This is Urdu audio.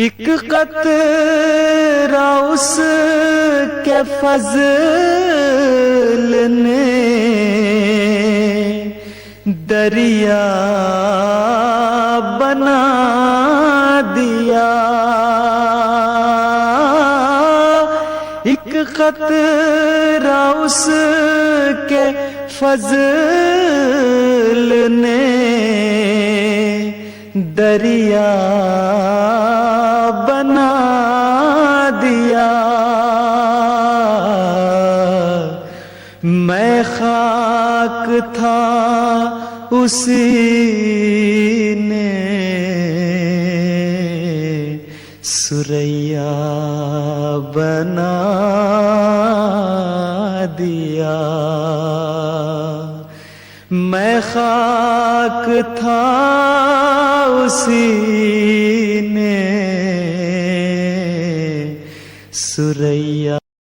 ایک قطرہ اس کے فضل نے دریا بنا دیا، ایک قطرہ اس کے فضل نے دریا بنا دیا۔ میں خاک تھا اسی نے سریا بنا دیا، میں خاک تھا اسی نے سریا